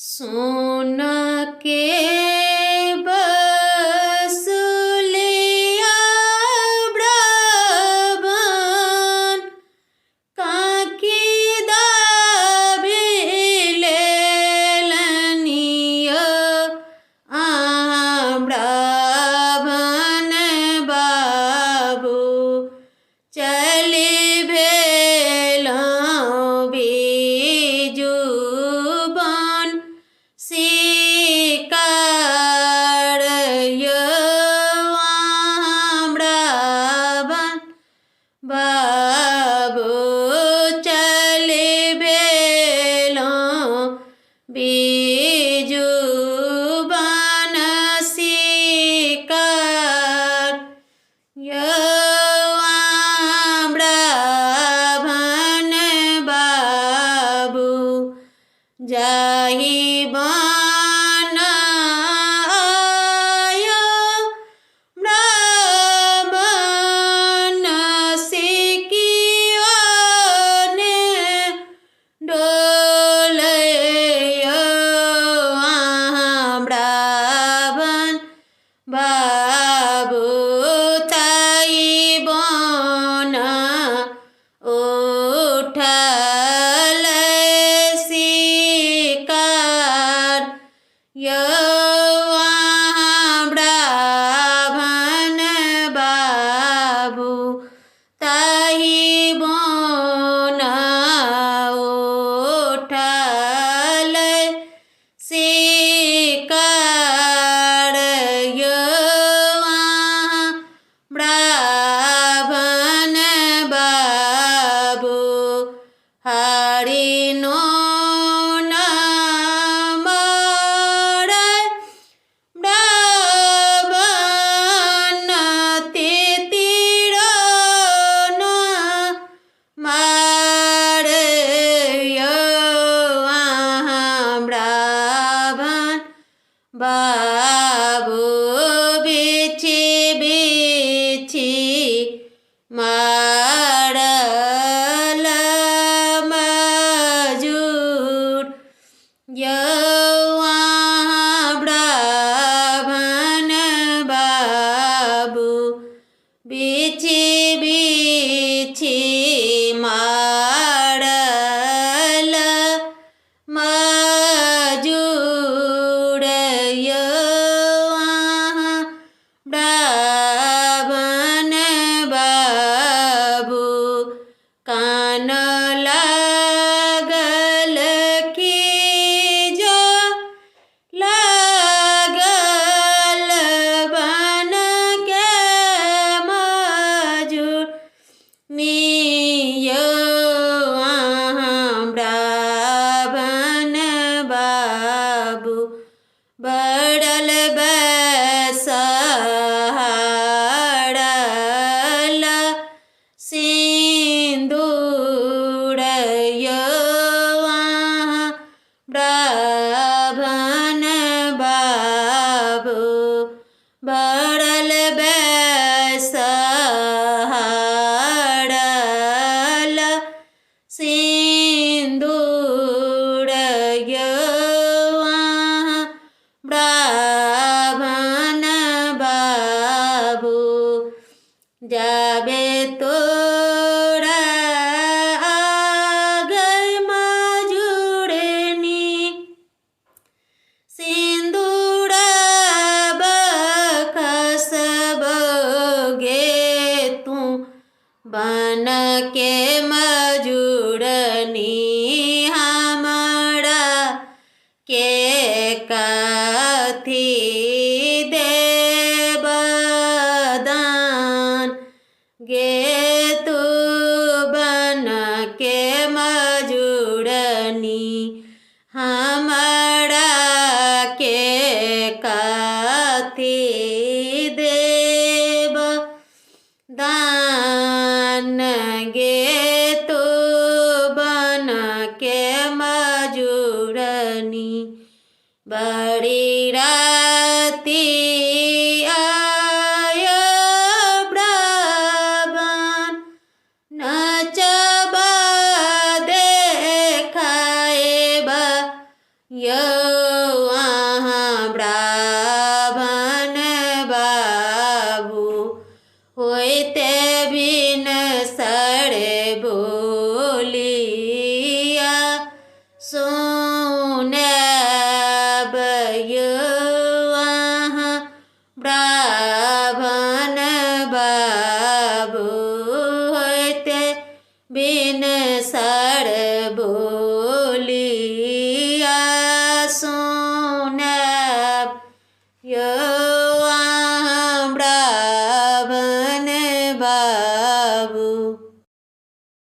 सोन के बसुलिया ब्रबन काकी दाबिलेलनिया ब्रबन बाबू चली भेलों बीजुबन शिकार ब्रबन बाबू चली भेलों बीजुबन शिकार ब्रबन बाबू जाहि बन आयो ब्रबन सिकियोने डोलयो ब्रबन बाबू ताई बन उठल शिकार ब्रबन बाबू ताई बन उठल शिकार ब्रबन बाबू हरिनो ब्रबन तितिरन मारयो ब्रबन बाबू बिछि बिछि मारल मजूर ब्रबन बाबू बिछि बिछि मारल मजूर ब्रबन बाबू कान लागल की जो लागल बन के मजूर नियो ब्रबन बाबू बड़ल बसहारल सिंदूर ब्रबन बाबू बड़ल बसहारल सिंदूर ब्रबन बाबू जाबे तोरा आगै मजूरनी सिंदूर बखसबगे तू बन के मजूरनी हमरा के कथी देब दान गे तू बन के मजूरनी हमरा के कथी देब दान गे तू बन के मजूरनी बड़ी